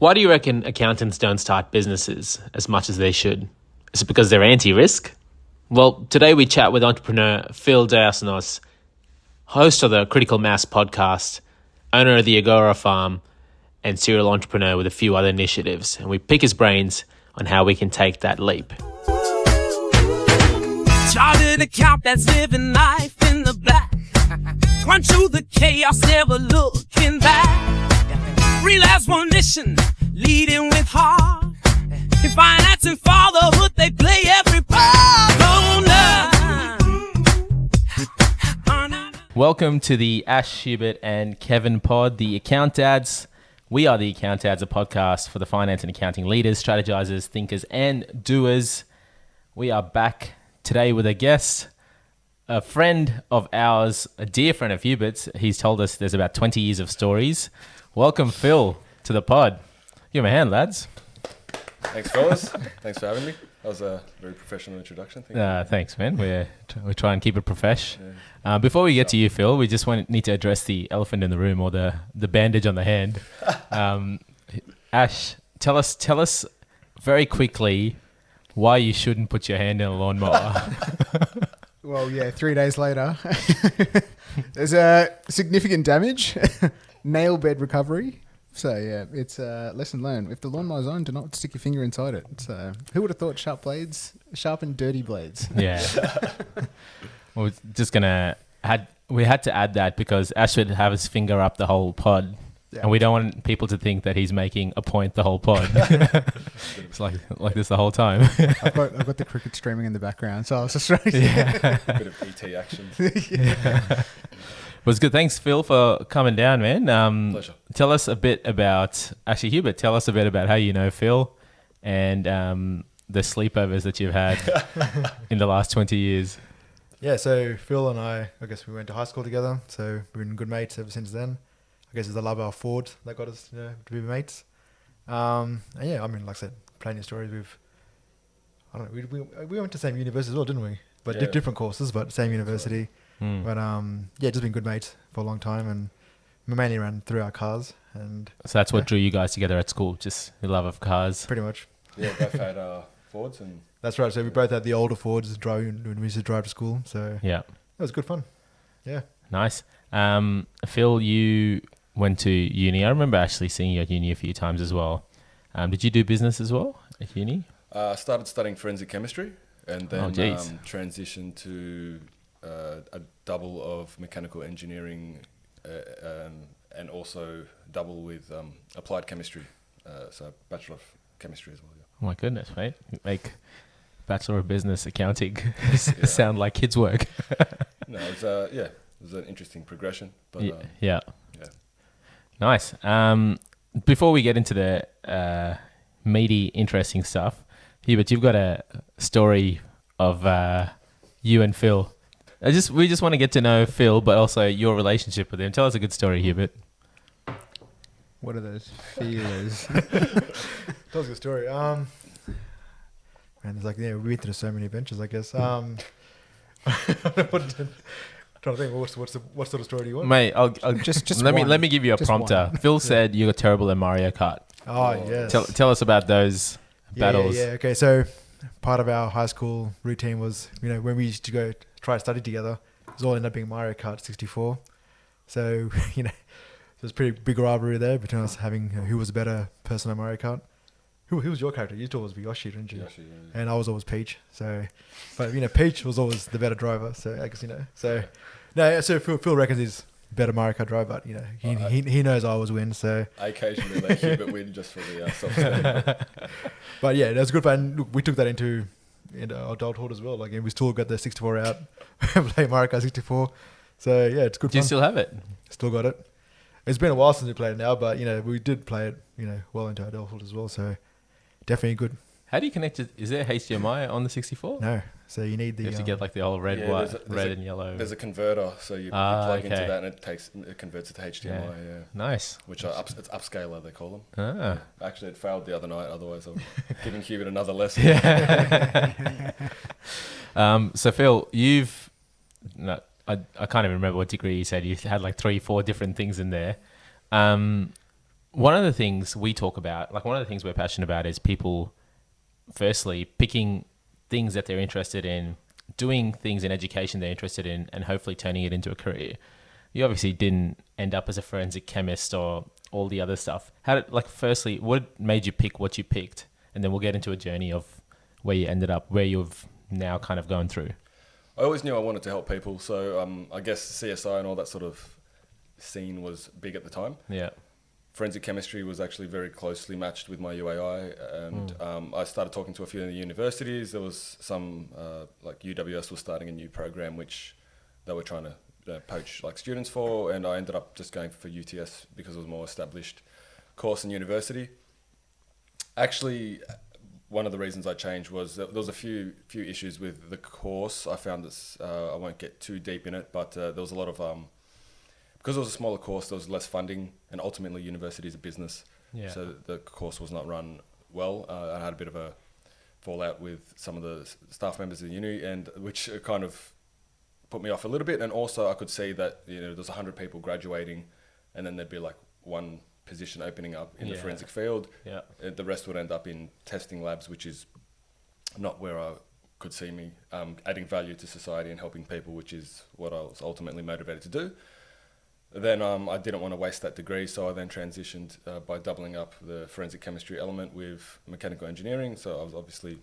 Why do you reckon accountants don't start businesses as much as they should? Is it because they're anti-risk? Well, today we chat with entrepreneur Phil Diasinos, host of the Critical Mass podcast, owner of the Agora Farm, and serial entrepreneur with a few other initiatives. And we pick his brains on how we can take that leap. Chartered account that's living life in the black. Run through the chaos, never looking back. Realize one mission, leading with heart. In finance and fatherhood, they play every part. Welcome to the Ash, Hubert and Kevin Pod, the Account Dads. We are the Account Dads, a podcast for the finance and accounting leaders, strategizers, thinkers, and doers. We are back today with a guest, a friend of ours, a dear friend of Hubert's. He's told us there's about 20 years of stories. Welcome, Phil, to the pod. Give him a hand, lads. Thanks, fellas. Thanks for having me. That was a very professional introduction. Thanks, man. We try and keep it profesh. Yeah. Before we get to you, Phil, we just need to address the elephant in the room, or the bandage on the hand. Ash, tell us very quickly why you shouldn't put your hand in a lawnmower. Well, yeah, 3 days later, there's a significant damage, nail bed recovery. So, yeah, it's a lesson learned. If the lawnmower's on, do not stick your finger inside it. So, who would have thought sharp and dirty blades? Yeah. Well, just we had to add that because Ash would have his finger up the whole pod. Yeah. And we don't want people to think that he's making a point the whole pod. It's like this the whole time. I've got the cricket streaming in the background, so I was just trying to... Yeah. A bit of ET action. Yeah. Well, it's good. Thanks, Phil, for coming down, man. Pleasure. Tell us a bit about... Actually, Hubert, tell us a bit about how you know Phil and the sleepovers that you've had in the last 20 years. Yeah, so Phil and I guess we went to high school together, so we've been good mates ever since then. I guess it's the love of our Ford that got us to be mates. And yeah, I mean, like I said, plenty of stories. We went to the same university as well, didn't we? But yeah. Different courses, but same university. Right. But yeah, just been good mates for a long time, and we mainly ran through our cars. And so that's what drew you guys together at school, just your love of cars. Pretty much. Yeah, both had Fords and... That's right. So we both had the older Fords driving when we used to drive to school. So yeah, it was good fun. Yeah. Nice. Phil, you went to uni. I remember actually seeing you at uni a few times as well. Did you do business as well at uni? Started studying forensic chemistry and then transitioned to a double of mechanical engineering and also double with applied chemistry. So Bachelor of Chemistry as well. Yeah. Oh my goodness, mate. You make Bachelor of Business Accounting sound like kids' work. No, it was an interesting progression. But yeah. Nice. Before we get into the meaty, interesting stuff, Hubert, you've got a story of you and Phil. We just want to get to know Phil, but also your relationship with him. Tell us a good story, Hubert. What are those feelers? That was a good story. And it's like, yeah, we've been through so many adventures, I guess. Trying to think, what sort of story do you want? Mate, I'll just let me give you a prompter. One. Phil said you got terrible at Mario Kart. Oh, yes. Tell us about those battles. Yeah. Okay, so part of our high school routine was, when we used to go try to study together, it was all ended up being Mario Kart 64. So, there's a pretty big rivalry there between us having who was a better person at Mario Kart. Who was your character? You used to always be Yoshi, didn't you? Yoshi, yeah. And I was always Peach. So, but Peach was always the better driver. So I guess So, no. So Phil reckons he's a better Mario Kart driver, but he knows I always win. So I occasionally let Hubert win just for the self-esteem. But yeah, that was good fun. Look, we took that into adulthood as well. Like, and we still got the 64 out, play Mario Kart 64. So yeah, it's good. Do you still have it? Still got it. It's been a while since we played it now, but we did play it, well into adulthood as well. So definitely good. How do you connect it? Is there HDMI on the 64? No. So you need the... You have to get like the old red, and yellow. There's a converter, so you plug into that and it converts it to HDMI. Yeah. Nice. Which it's upscaler, they call them. Ah. Yeah. Actually, it failed the other night. Otherwise, I'm giving Hubert another lesson. So Phil, you've... No, I can't even remember what degree you said. You had like 3-4 different things in there. one of the things we talk about, like one of the things we're passionate about is people, firstly, picking things that they're interested in, doing things in education they're interested in, and hopefully turning it into a career. You obviously didn't end up as a forensic chemist or all the other stuff. Firstly, what made you pick what you picked? And then we'll get into a journey of where you ended up, where you've now kind of gone through. I always knew I wanted to help people. So I guess CSI and all that sort of scene was big at the time. Yeah. Forensic chemistry was actually very closely matched with my UAI, and I started talking to a few of the universities. There was some, like UWS was starting a new program which they were trying to poach like students for, and I ended up just going for UTS because it was a more established course in university. Actually, one of the reasons I changed was that there was a few issues with the course. I found this, I won't get too deep in it, but there was a lot of... because it was a smaller course, there was less funding, and ultimately university is a business. Yeah. So the course was not run well. I had a bit of a fallout with some of the staff members of the uni, and which kind of put me off a little bit. And also I could see that, you know, there's 100 people graduating, and then there'd be like one position opening up in the forensic field. Yeah. The rest would end up in testing labs, which is not where I could see me adding value to society and helping people, which is what I was ultimately motivated to do. Then I didn't want to waste that degree, so I then transitioned by doubling up the forensic chemistry element with mechanical engineering. So I was obviously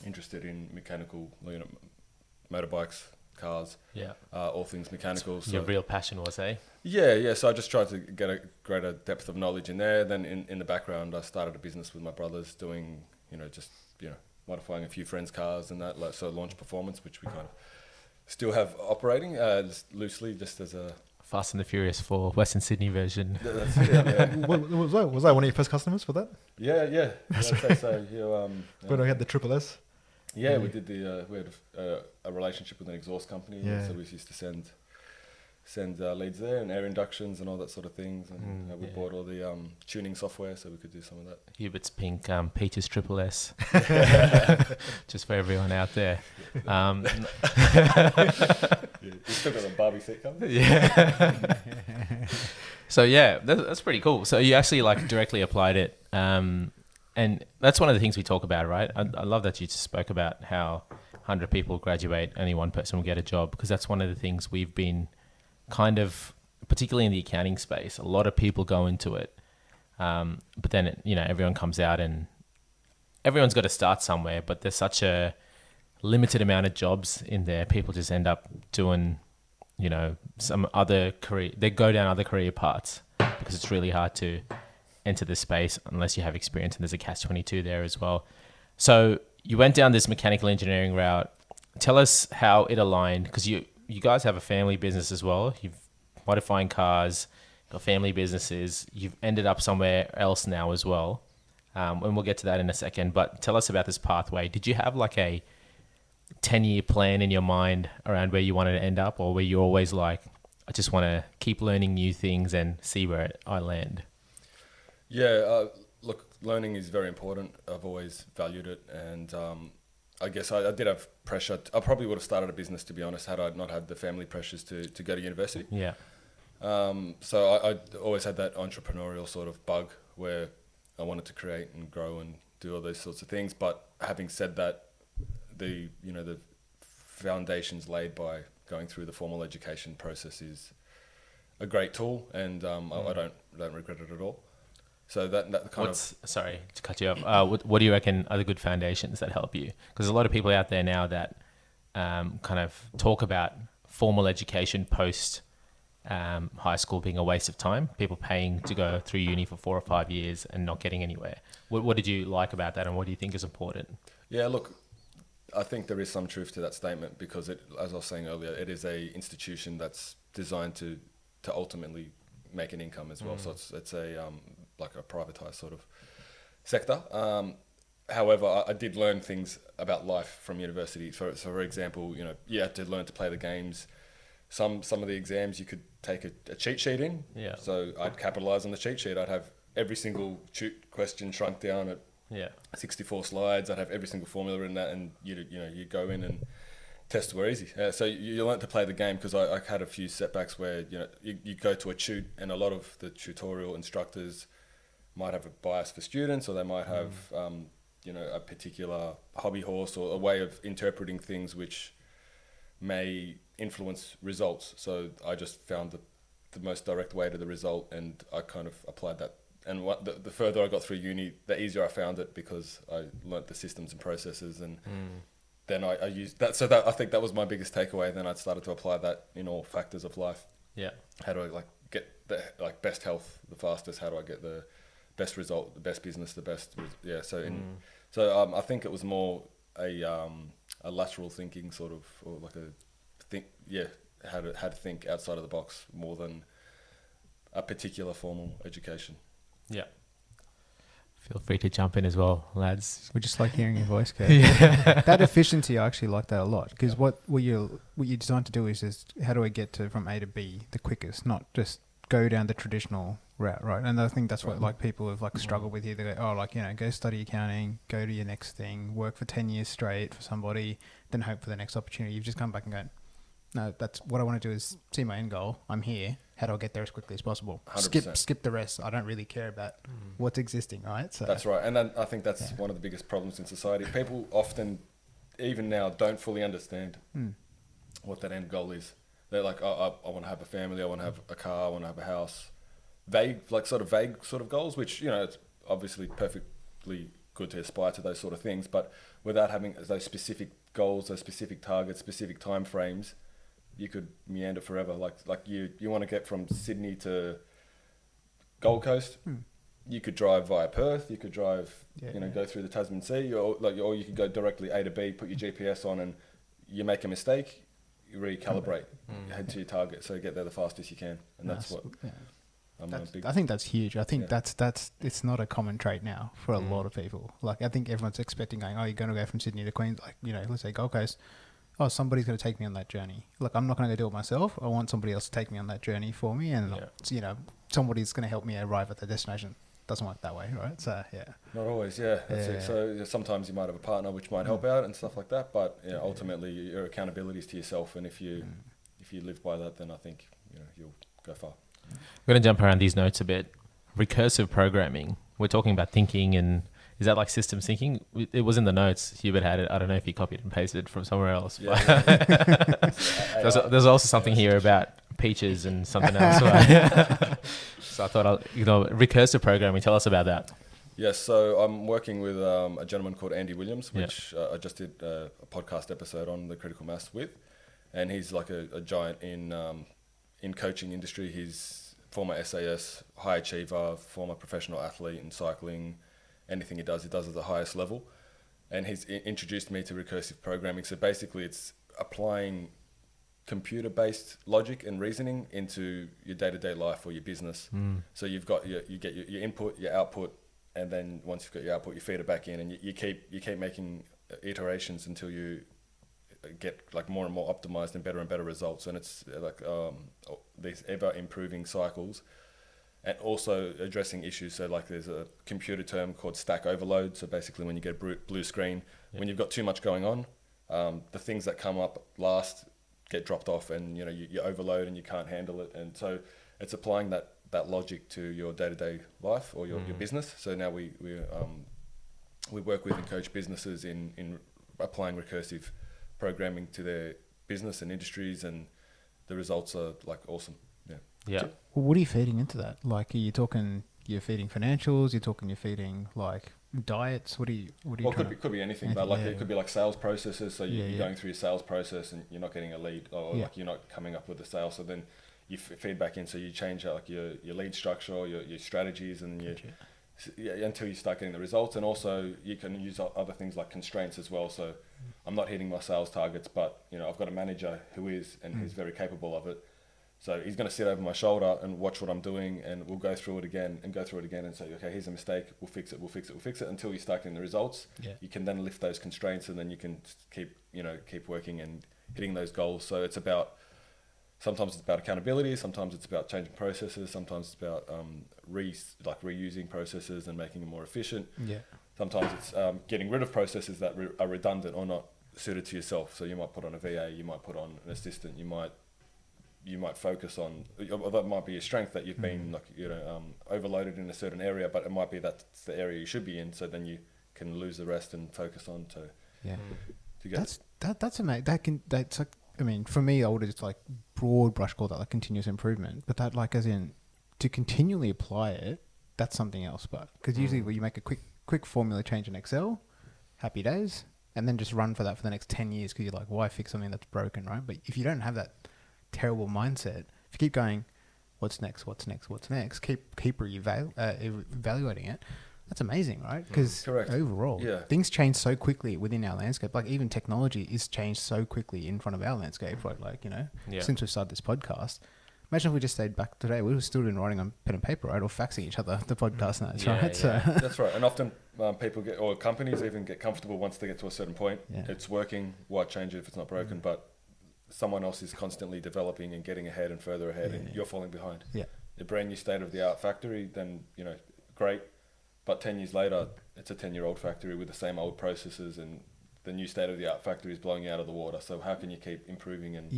interested in mechanical, you know, motorbikes, cars, all things mechanical. So your real passion was, eh? Yeah. So I just tried to get a greater depth of knowledge in there. Then in the background, I started a business with my brothers doing, modifying a few friends' cars and that, so Launch Performance, which we kind of still have operating just loosely, just as a... Fast and the Furious 4 Western Sydney version. That's it, yeah. Was that one of your first customers for that? Yeah. I'd say so. When we had the Triple S? Yeah, we did we had a relationship with an exhaust company, so we used to send leads there and air inductions and all that sort of things, and we bought all the tuning software so we could do some of that. Hubert's pink, Peter's Triple S. Just for everyone out there. You still got a Barbie seat coming? Yeah. So yeah, that's pretty cool. So you actually like directly applied it, and that's one of the things we talk about, right? I love that you just spoke about how 100 people graduate, only one person will get a job, because that's one of the things we've been kind of, particularly in the accounting space, a lot of people go into it, but then everyone comes out and everyone's got to start somewhere, but there's such a limited amount of jobs in there. People just end up doing some other career, they go down other career paths because it's really hard to enter the space unless you have experience, and there's a catch-22 there as well. So you went down this mechanical engineering route. Tell us how it aligned, because you guys have a family business as well. You've modifying cars, got family businesses. You've ended up somewhere else now as well. And we'll get to that in a second. But tell us about this pathway. Did you have like a 10-year plan in your mind around where you wanted to end up, or were you always like, I just want to keep learning new things and see where I land? Yeah, look, learning is very important. I've always valued it, and I guess I did have pressure. I probably would have started a business, to be honest, had I not had the family pressures to go to university. Yeah. So I always had that entrepreneurial sort of bug where I wanted to create and grow and do all those sorts of things. But having said that, the foundations laid by going through the formal education process is a great tool, and I don't regret it at all. So that kind of... Sorry to cut you off. What do you reckon are the good foundations that help you? Because a lot of people out there now that kind of talk about formal education post high school being a waste of time. People paying to go through uni for 4 or 5 years and not getting anywhere. What did you like about that, and what do you think is important? Yeah, look, I think there is some truth to that statement, because as I was saying earlier, it is a institution that's designed to ultimately make an income as well. So it's a like a privatized sort of sector. However, I did learn things about life from university. For example, you had to learn to play the games. Some of the exams you could take a cheat sheet in. Yeah. So I'd capitalize on the cheat sheet. I'd have every single question shrunk down at 64 slides. I'd have every single formula in that, and you go in and tests were easy. So you learnt to play the game, because I had a few setbacks where you go to a tute, and a lot of the tutorial instructors might have a bias for students, or they might have a particular hobby horse or a way of interpreting things which may influence results. So I just found the most direct way to the result, and I kind of applied that. And the further I got through uni, the easier I found it, because I learnt the systems and processes, and then I used that. So that, I think that was my biggest takeaway. Then I started to apply that in all factors of life. Yeah. How do I get the best health the fastest? How do I get the best result, the best business, the best? Yeah. So I think it was more a lateral thinking sort of, or like a think. Yeah. How to think outside of the box more than a particular formal education. Yeah. Feel free to jump in as well, lads. We just like hearing your voice, Kurt. Yeah. That efficiency, I actually like that a lot, because what you're designed to do is just, how do I get from A to B the quickest, not just go down the traditional route, right? And I think that's what like people have struggled with here. They go, go study accounting, go to your next thing, work for 10 years straight for somebody, then hope for the next opportunity. You've just come back and gone, no, that's what I want to do, is see my end goal. I'm here. How do I get there as quickly as possible? 100%. Skip the rest. I don't really care about what's existing, right? So that's right. And then I think that's one of the biggest problems in society. People often, even now, don't fully understand what that end goal is. They're like, oh, I want to have a family. I want to have a car. I want to have a house. Vague sort of goals, which, it's obviously perfectly good to aspire to those sort of things. But without having those specific goals, those specific targets, specific time frames, you could meander forever. Like you want to get from Sydney to Gold Coast. You could drive via Perth. You could drive, go through the Tasman Sea, or you could go directly A to B, put your GPS on, and you make a mistake, you recalibrate, head to your target, so you get there the fastest you can. And that's what. Yeah. I think that's huge. I think that's it's not a common trait now for a lot of people. Like, I think everyone's expecting going, oh, you're going to go from Sydney to Queens, let's say Gold Coast. Oh, somebody's going to take me on that journey. Look, I'm not going to go do it myself. I want somebody else to take me on that journey for me, and somebody's going to help me arrive at the destination. Doesn't work that way, right? So not always. That's it. So sometimes you might have a partner which might help out and stuff like that, but ultimately your accountability is to yourself, and if you live by that, then I think you'll go far. We're going to jump around these notes a bit. Recursive programming. We're talking about thinking, and is that like systems thinking? It was in the notes. Hubert had it. I don't know if he copied and pasted from somewhere else. There's also something here about peaches and something else. Right? So I thought, recursive programming. Tell us about that. Yes, so I'm working with a gentleman called Andy Williams, which I just did a podcast episode on the critical mass with, and he's like a giant in coaching industry. He's former SAS, high achiever, former professional athlete in cycling. Anything he does at the highest level. And he's introduced me to recursive programming. So basically it's applying computer-based logic and reasoning into your day-to-day life or your business. So you've got you get your input, your output, and then once you've got your output, you feed it back in, and you keep making iterations until you get like more and more optimized and better results. And it's like these ever-improving cycles. And also addressing issues. So like there's a computer term called stack overload. So basically when you get a blue screen, when you've got too much going on, the things that come up last get dropped off, and you overload and you can't handle it. And so it's applying that logic to your day-to-day life or your business. So now we work with and coach businesses in applying recursive programming to their business and industries, and the results are like awesome. Yeah. Well, what are you feeding into that? Like, you're feeding financials, you're feeding like diets. What are you? Well, it could be anything, but like it could be like sales processes. So you're going through your sales process and you're not getting a lead, or like you're not coming up with a sale. So then you feed back in. So you change like your lead structure or your strategies, and until you start getting the results. And also you can use other things like constraints as well. So I'm not hitting my sales targets, but I've got a manager who is, and he's very capable of it. So he's going to sit over my shoulder and watch what I'm doing, and we'll go through it again and say, okay, here's a mistake. We'll fix it until you start getting the results. Yeah. You can then lift those constraints, and then you can keep working and hitting those goals. So sometimes it's about accountability. Sometimes it's about changing processes. Sometimes it's about reusing processes and making them more efficient. Yeah. Sometimes it's getting rid of processes that are redundant or not suited to yourself. So you might put on a VA, you might put on an assistant, you might you might focus on, or that might be a strength that you've been like, overloaded in a certain area, but it might be that's the area you should be in. So then you can lose the rest and focus on to get. That's amazing. That's like, I mean, for me, I would have just like broad brush call that like continuous improvement, but that like as in to continually apply it, that's something else. But because usually when you make a quick formula change in Excel, happy days, and then just run for that for the next 10 years because you're like, why fix something that's broken, right? But if you don't have that terrible mindset, if you keep going, what's next, keep evaluating it, that's amazing, right? Because overall, things change so quickly within our landscape. Like even technology is changed so quickly in front of our landscape, right? Like, since we started this podcast, imagine if we just stayed back today, we were still doing writing on pen and paper, right? Or faxing each other the podcast notes, right? Yeah. So that's right. And often people or companies even get comfortable once they get to a certain point. Yeah. It's working, why change it if it's not broken? But someone else is constantly developing and getting ahead and further ahead, and you're falling behind. Yeah. A brand new state-of-the-art factory, then, great. But 10 years later, it's a 10-year-old factory with the same old processes, and the new state-of-the-art factory is blowing you out of the water. So how can you keep improving? And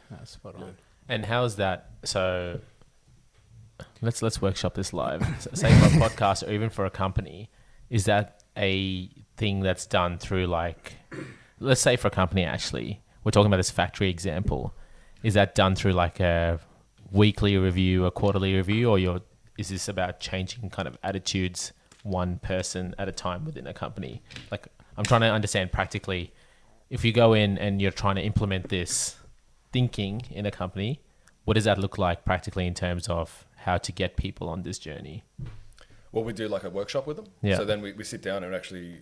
that's spot on. And how's that? So let's workshop this live. So say for a podcast or even for a company, is that a thing that's done through like, let's say for a company actually, we're talking about this factory example, is that done through like a weekly review, a quarterly review, or is this about changing kind of attitudes one person at a time within a company? Like I'm trying to understand practically, if you go in and you're trying to implement this thinking in a company, what does that look like practically in terms of how to get people on this journey? Well, we do like a workshop with them. Yeah. So then we sit down and actually,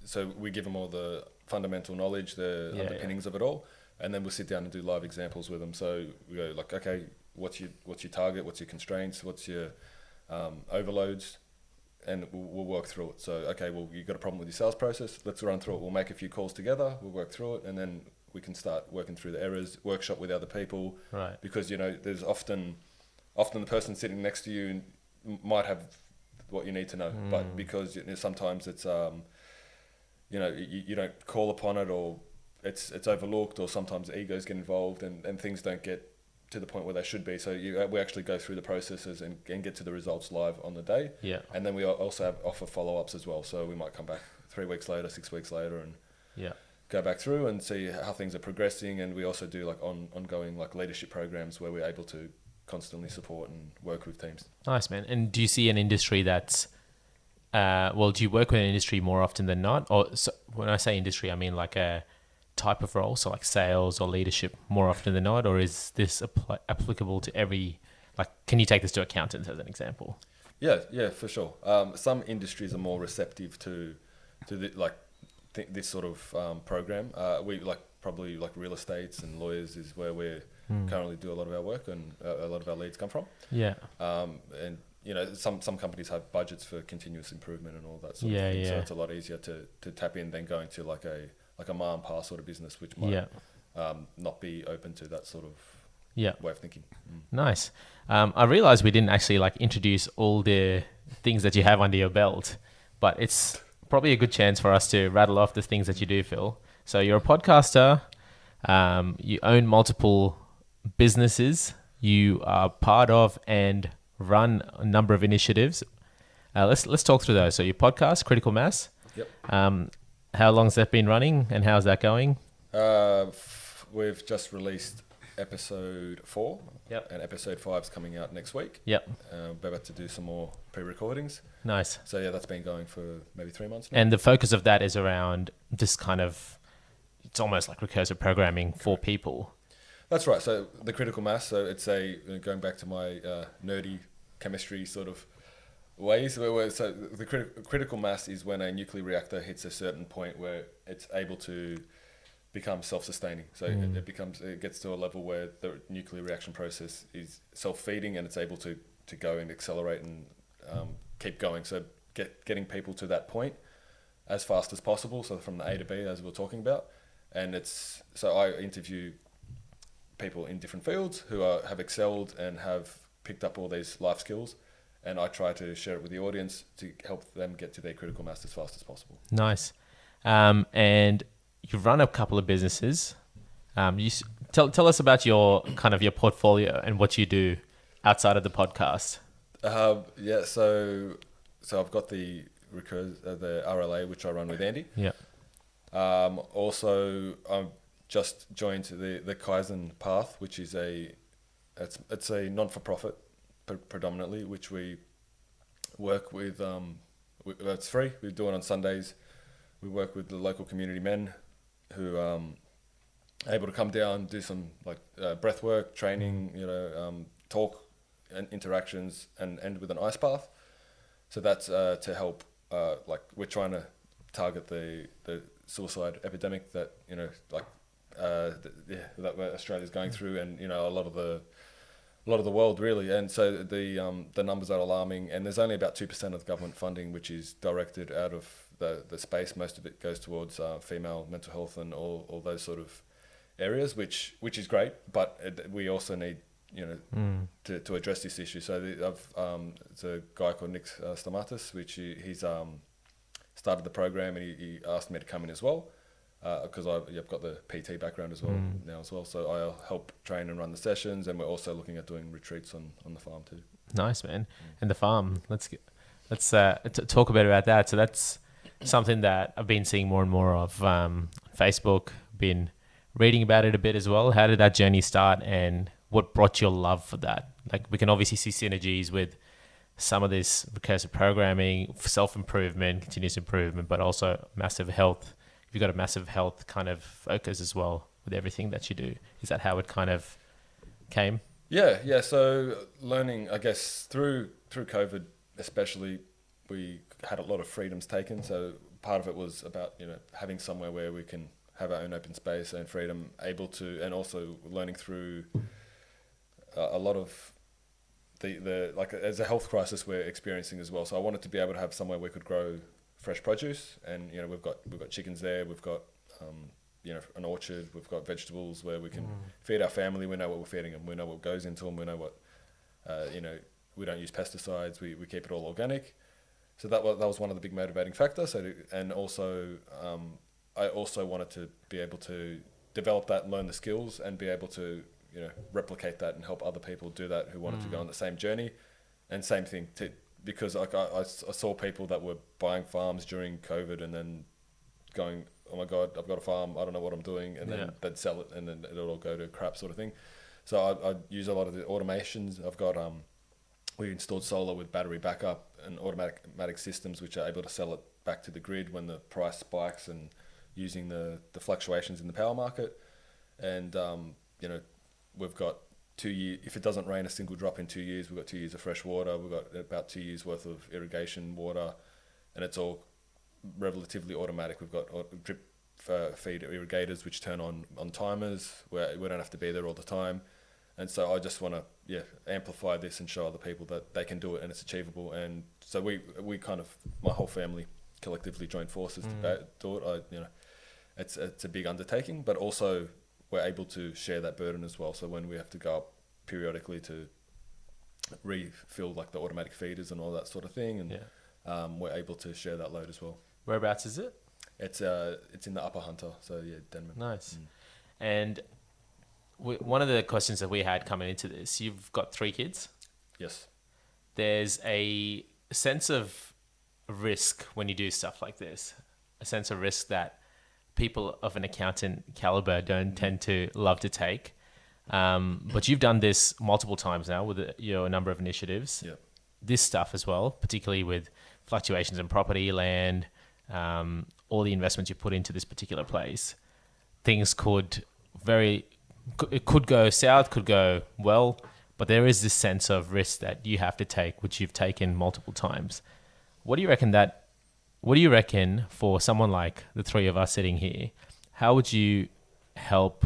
so we give them all the fundamental knowledge, the underpinnings of it all, and then we'll sit down and do live examples with them. So we go like, okay, what's your target? What's your constraints? What's your overloads? And we'll work through it. So, okay, well, you've got a problem with your sales process. Let's run through it. We'll make a few calls together. We'll work through it, and then we can start working through the errors, workshop with other people. Right. Because, there's often the person sitting next to you might have what you need to know, but because sometimes it's, you don't call upon it, or it's overlooked, or sometimes egos get involved and things don't get to the point where they should be. So we actually go through the processes and get to the results live on the day. Yeah. And then we also offer follow-ups as well. So we might come back 3 weeks later, 6 weeks later, and go back through and see how things are progressing. And we also do like ongoing like leadership programs where we're able to constantly support and work with teams. Nice, man. And do you see an industry that's, do you work with an industry more often than not? Or so when I say industry, I mean like a type of role, so like sales or leadership more often than not, or is this applicable to every, like, can you take this to accountants as an example? Yeah, for sure. Some industries are more receptive to this sort of program. We probably real estates and lawyers is where we currently do a lot of our work, and a lot of our leads come from. Yeah. And some companies have budgets for continuous improvement and all that sort of thing. So it's a lot easier to tap in than going to like a ma and pa sort of business, which might not be open to that sort of way of thinking. Nice. I realized we didn't actually introduce all the things that you have under your belt, but it's probably a good chance for us to rattle off the things that you do, Phil. So you're a podcaster, you own multiple businesses, you are part of and run a number of initiatives. Let's talk through those. So your podcast, Critical Mass. Yep. How long's that been running, and how's that going? We've just released episode 4. Yep. And episode 5 is coming out next week. Yep. We're about to do some more pre-recordings. Nice. So that's been going for maybe 3 months now. And the focus of that is around this kind of, it's almost like recursive programming for people. That's right. So the Critical Mass, so it's going back to my nerdy chemistry sort of ways. So the critical mass is when a nuclear reactor hits a certain point where it's able to become self-sustaining. So it gets to a level where the nuclear reaction process is self-feeding, and it's able to go and accelerate and keep going. So getting people to that point as fast as possible. So from the A to B, as we were talking about, and so I interview people in different fields who have excelled and have picked up all these life skills. And I try to share it with the audience to help them get to their critical mass as fast as possible. Nice. And you've run a couple of businesses. Tell us about your kind of your portfolio and what you do outside of the podcast. Yeah, so I've got the RLA, which I run with Andy. Yeah. Also, I've just joined the Kaizen Path, which is it's a non-for-profit predominantly, which we work with. It's free. We do it on Sundays. We work with the local community men who are able to come down, do some breath work, training, talk and interactions, and end with an ice bath. So that's to help. We're trying to target the suicide epidemic that that Australia's going through, and a lot of the world really. And so the numbers are alarming, and there's only about 2% of the government funding which is directed out of the space. Most of it goes towards female mental health and all those sort of areas, which is great, but we also need to address this issue. So it's a guy called Nick Stamatis, which he's started the program, and he asked me to come in as well, because I've got the PT background as well now as well. So I'll help train and run the sessions, and we're also looking at doing retreats on the farm too. Nice, man. And the farm, let's talk a bit about that. So that's something that I've been seeing more and more of Facebook, been reading about it a bit as well. How did that journey start, and what brought your love for that? Like, we can obviously see synergies with some of this recursive programming, self-improvement, continuous improvement, but also massive health. You've got a massive health kind of focus as well with everything that you do. Is that how it kind of came? Yeah. So learning, I guess, through COVID especially, we had a lot of freedoms taken. So part of it was about, having somewhere where we can have our own open space and freedom, and also learning through a lot of as a health crisis we're experiencing as well. So I wanted to be able to have somewhere we could grow fresh produce, and we've got chickens there, we've got an orchard, we've got vegetables where we can feed our family. We know what we're feeding them, we know what goes into them, we know what we don't use pesticides, we keep it all organic. So that was one of the big motivating factors. And also I also wanted to be able to develop that and learn the skills and be able to replicate that and help other people do that who wanted to go on the same journey. And same thing because I saw people that were buying farms during COVID and then going, oh my God, I've got a farm, I don't know what I'm doing, and then they'd sell it and then it'll all go to crap sort of thing. So I use a lot of the automations. I've got we installed solar with battery backup and automatic systems which are able to sell it back to the grid when the price spikes, and using the fluctuations in the power market. And we've got 2 years. If it doesn't rain a single drop in 2 years, we've got 2 years of fresh water. We've got about 2 years worth of irrigation water, and it's all relatively automatic. We've got drip feed irrigators which turn on timers where we don't have to be there all the time. And so I just want to amplify this and show other people that they can do it and it's achievable. And so we kind of, my whole family collectively joined forces to do it. It's a big undertaking, but also we're able to share that burden as well. So when we have to go up periodically to refill the automatic feeders and all that sort of thing, and we're able to share that load as well. Whereabouts is it? It's in the Upper Hunter, so Denman. Nice. And one of the questions that we had coming into this, you've got 3 kids. Yes. There's a sense of risk when you do stuff like this, a sense of risk that people of an accountant caliber don't tend to love to take. But you've done this multiple times now with a number of initiatives. Yeah. This stuff as well, particularly with fluctuations in property, land, all the investments you put into this particular place. Things could go south, could go well, but there is this sense of risk that you have to take, which you've taken multiple times. What do you reckon for someone like the 3 of us sitting here? How would you help,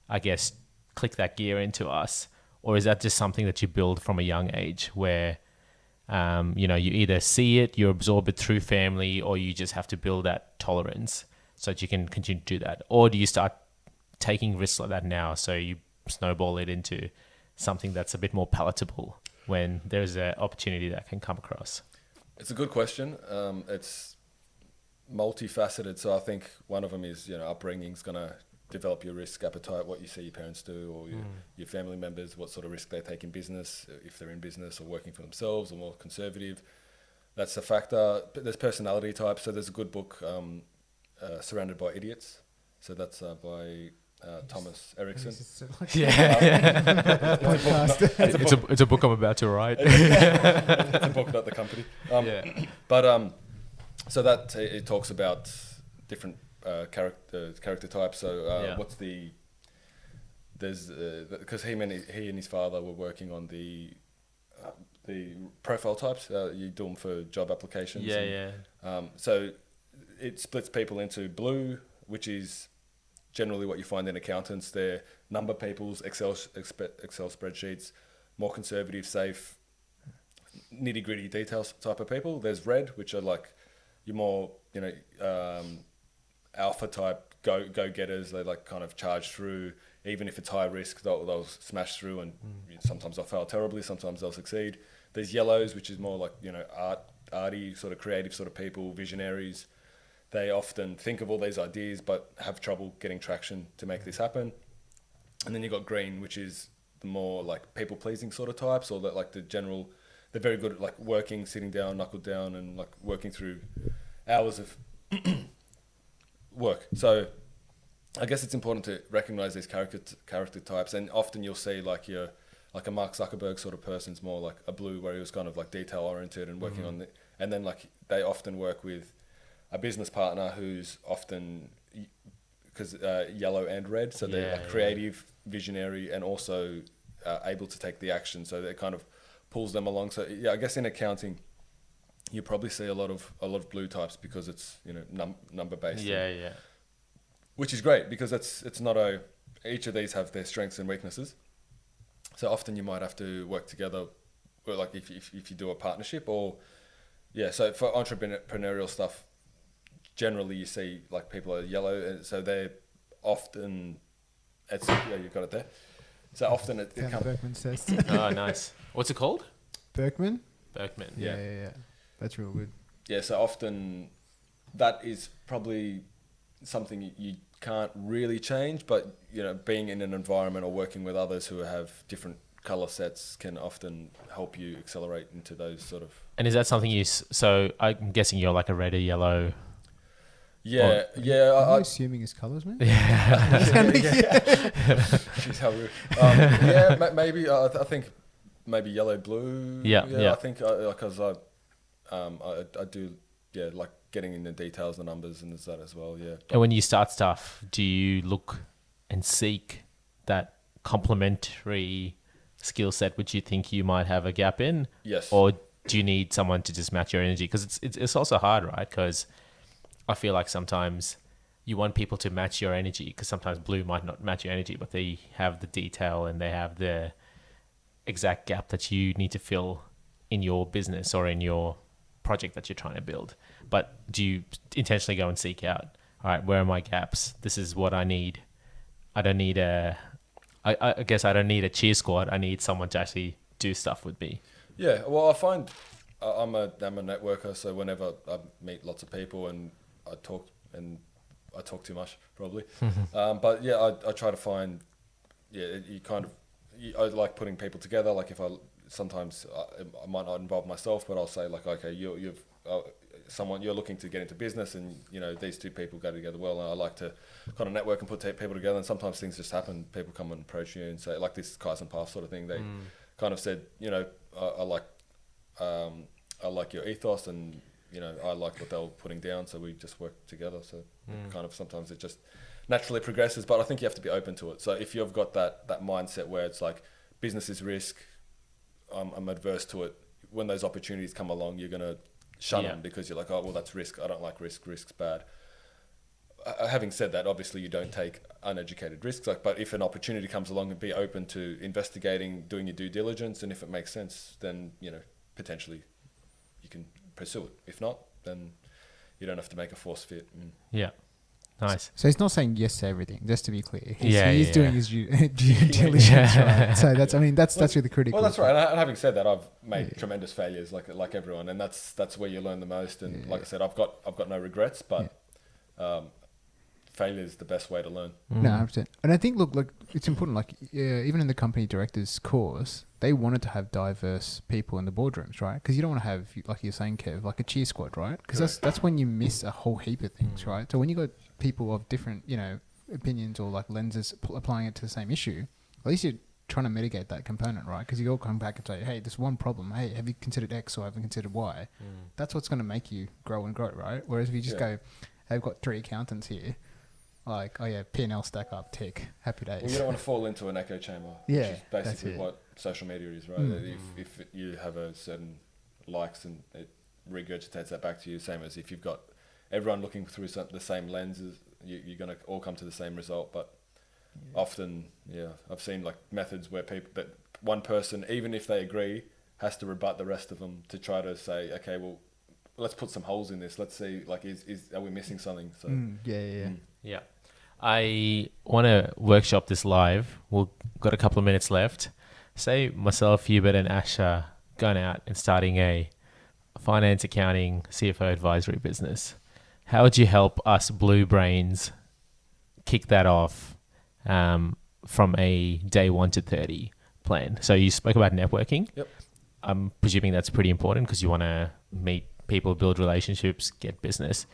I guess, click that gear into us? Or is that just something that you build from a young age where, you either see it, you absorb it through family, or you just have to build that tolerance so that you can continue to do that? Or do you start taking risks like that now so you snowball it into something that's a bit more palatable when there's an opportunity that can come across? It's a good question. It's multifaceted. So I think one of them is, upbringing's going to develop your risk appetite, what you see your parents do or your family members, what sort of risk they take in business, if they're in business or working for themselves or more conservative. That's a factor. But there's personality types. So there's a good book, Surrounded by Idiots. So that's by Thomas Erickson. It's a book I'm about to write. It's a book, not the company. But so that it talks about different character types. So what's because he and his father were working on the profile types. You do them for job applications. So it splits people into blue, which is generally what you find in accountants. They're number people's Excel spreadsheets, more conservative, safe, nitty gritty details type of people. There's red, which are like your more alpha type go getters. They like kind of charge through. Even if it's high risk, they'll smash through, and sometimes they'll fail terribly. Sometimes they'll succeed. There's yellows, which is more like arty sort of creative sort of people, visionaries. They often think of all these ideas but have trouble getting traction to make this happen. And then you've got green, which is the more like people pleasing sort of types, or that like the general. They're very good at like working, sitting down, knuckled down, and like working through hours of work. So I guess it's important to recognize these character types, and often you'll see like a Mark Zuckerberg sort of person's more like a blue, where he was kind of like detail oriented and working on it. And then like they often work with a business partner who's often because yellow and red, so they're like creative, visionary, and also able to take the action. So that kind of pulls them along. So yeah, I guess in accounting, you probably see a lot of blue types because it's number based. Which is great because it's not each of these have their strengths and weaknesses. So often you might have to work together, or like if you do a partnership so for entrepreneurial stuff, generally you see like people are yellow, and so they're often, you've got it there. So often it comes. Berkman's test. Oh, nice. What's it called? Berkman. Yeah. That's real good. Yeah, so often that is probably something you can't really change, but being in an environment or working with others who have different color sets can often help you accelerate into those sort of. And is that something so I'm guessing you're like a red or yellow? Yeah. I'm assuming his colours, man. She's how rude. Maybe I think maybe yellow, blue. I think because I do like getting in the details, the numbers, and there's that as well. Yeah. And when you start stuff, do you look and seek that complementary skill set which you think you might have a gap in? Yes. Or do you need someone to just match your energy? Because it's also hard, right? Because I feel like sometimes you want people to match your energy, because sometimes blue might not match your energy, but they have the detail and they have the exact gap that you need to fill in your business or in your project that you're trying to build. But do you intentionally go and seek out, all right, where are my gaps? This is what I need. I don't need I guess I don't need a cheer squad. I need someone to actually do stuff with me. Yeah, well, I find I'm a networker, so whenever I meet lots of people and I talk too much probably, but yeah, I try to find, I like putting people together. Like if sometimes I might not involve myself, but I'll say like, okay, you're looking to get into business, and these two people go together well, and I like to kind of network and put people together. And sometimes things just happen. People come and approach you and say, like this Kaizen Path sort of thing. They kind of said, I like your ethos, and I like what they were putting down, so we just work together. So kind of sometimes it just naturally progresses, but I think you have to be open to it. So if you've got that mindset where it's like business is risk, I'm adverse to it. When those opportunities come along, you're gonna shun them because you're like, oh well, that's risk. I don't like risk. Risk's bad. Having said that, obviously you don't take uneducated risks. But if an opportunity comes along, and be open to investigating, doing your due diligence, and if it makes sense, then potentially you can pursue it. If not, then you don't have to make a force fit. Yeah, nice. So he's not saying yes to everything. Just to be clear, he's doing his due diligence. Right? So that's really critical. Well, that's right. And having said that, I've made tremendous failures, like everyone, and that's where you learn the most. And like I said, I've got no regrets, but. failure is the best way to learn. No, 100%. And I think, look, like it's important. Like even in the company directors course, they wanted to have diverse people in the boardrooms, right? Because you don't want to have, like you're saying, Kev, like a cheer squad, right? Because that's when you miss a whole heap of things, right? So when you got people of different, opinions or like lenses applying it to the same issue, at least you're trying to mitigate that component, right? Because you all come back and say, hey, there's one problem. Hey, have you considered X or have you considered Y? That's what's going to make you grow and grow, right? Whereas if you just go, hey, I've got 3 accountants here, like, oh yeah, P&L stack up, tick, happy days. Well, you don't want to fall into an echo chamber, which is basically what social media is, right? If you have a certain likes and it regurgitates that back to you, same as if you've got everyone looking through the same lenses, you're going to all come to the same result. But often, I've seen like methods where that one person, even if they agree, has to rebut the rest of them to try to say, okay, well, let's put some holes in this. Let's see, like, are we missing something? So Yeah. I want to workshop this live. We've got a couple of minutes left. Say myself, Hubert and Ash are going out and starting a finance, accounting, CFO advisory business. How would you help us blue brains kick that off from a day 1 to 30 plan? So you spoke about networking. Yep. I'm presuming that's pretty important because you want to meet people, build relationships, get business.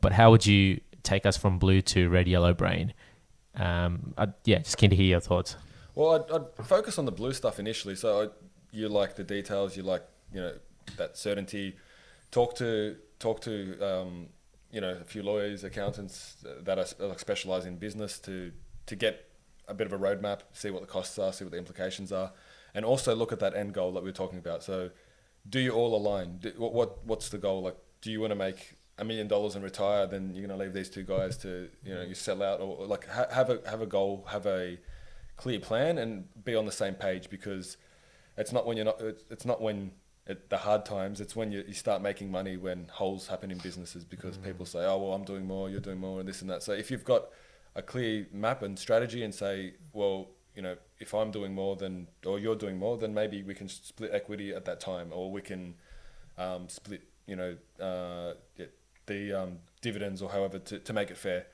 But how would you take us from blue to red, yellow brain? Just keen to hear your thoughts. Well, I'd focus on the blue stuff initially. So you like the details, you like, that certainty. Talk to a few lawyers, accountants that are specialize in business to get a bit of a roadmap, see what the costs are, see what the implications are, and also look at that end goal that we were talking about. So do you all align? What's the goal? Like, do you want to make $1 million and retire? Then you're going to leave these 2 guys to, you sell out, or like have a goal, have a clear plan, and be on the same page, because it's not when the hard times, it's when you start making money, when holes happen in businesses, because people say, oh, well, I'm doing more, you're doing more, and this and that. So if you've got a clear map and strategy and say, well, if I'm doing more or you're doing more, then maybe we can split equity at that time, or we can split, the dividends, or however, to make it fair,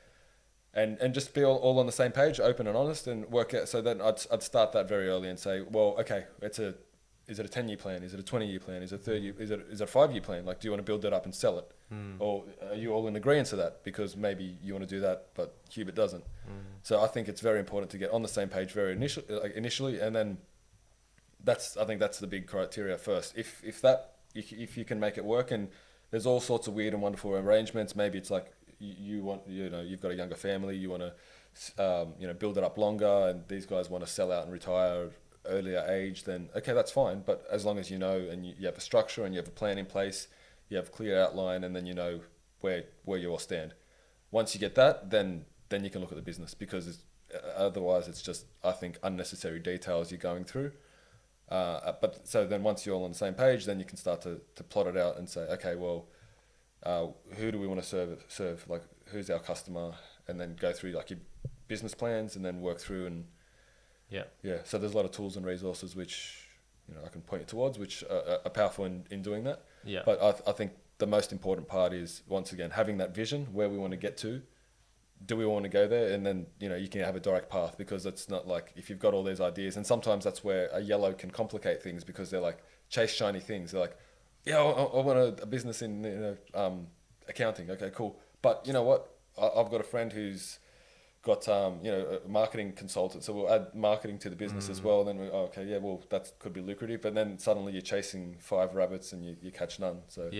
and just be all on the same page, open and honest, and work out. So then I'd start that very early and say, well, okay, is it a 10-year plan? Is it a 20-year plan? Is it a 30-year? Is it a 5-year plan? Like, do you want to build it up and sell it? Or are you all in agreement to that? Because maybe you want to do that, but Hubert doesn't. So I think it's very important to get on the same page very initially, and then I think that's the big criteria first. If you can make it work, and there's all sorts of weird and wonderful arrangements. Maybe it's like you've got a younger family, you want to build it up longer, and these guys want to sell out and retire earlier age, then okay, that's fine. But as long as and you have a structure and you have a plan in place, you have a clear outline, and then you know where you all stand. Once you get that, then you can look at the business, because otherwise it's just, I think, unnecessary details you're going through. But so then once you're all on the same page, then you can start to plot it out and say, okay, well, who do we want to serve? Like, who's our customer? And then go through like your business plans, and then work through and so there's a lot of tools and resources which I can point you towards, which are powerful in doing that. But I think the most important part is, once again, having that vision, where we want to get to. Do we want to go there? And then you can have a direct path, because it's not like if you've got all these ideas, and sometimes that's where a yellow can complicate things, because they're like chase shiny things. They're like, I want a business in accounting. Okay, cool. But you know what? I've got a friend who's got a marketing consultant, so we'll add marketing to the business as well. And then that could be lucrative. But then suddenly you're chasing 5 rabbits and you catch none. So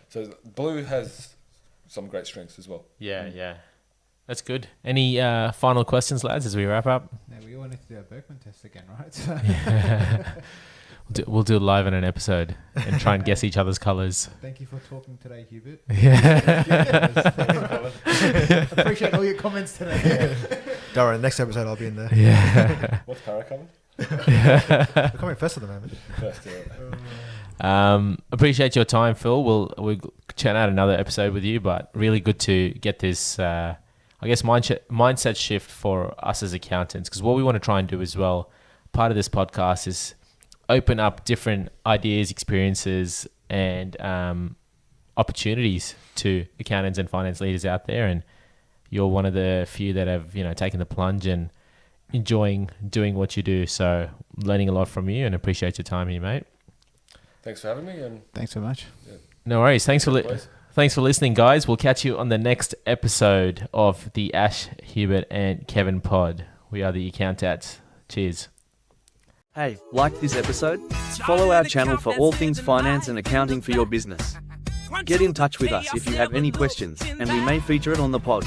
So blue has some great strengths as well. That's good. Any final questions, lads, as we wrap up? Yeah, we all need to do a Berkman test again, right? We'll do it live in an episode and try and guess each other's colours. Thank you for talking today, Hubert. Appreciate all your comments today. Don't worry, the next episode I'll be in there. What's Cara coming? We're coming first at the moment. Appreciate your time, Phil. We'll churn out another episode with you, but really good to get this mindset shift for us as accountants, because what we want to try and do as well, part of this podcast, is open up different ideas, experiences, and opportunities to accountants and finance leaders out there. And you're one of the few that have, taken the plunge and enjoying doing what you do. So learning a lot from you and appreciate your time here, mate. Thanks for having me. And Thanks so much. yeah, No worries. Thanks for listening, guys. We'll catch you on the next episode of the Ash, Hubert, and Kevin Pod. We are the Accountats. Cheers. Hey, like this episode? Follow our channel for all things finance and accounting for your business. Get in touch with us if you have any questions, and we may feature it on the pod.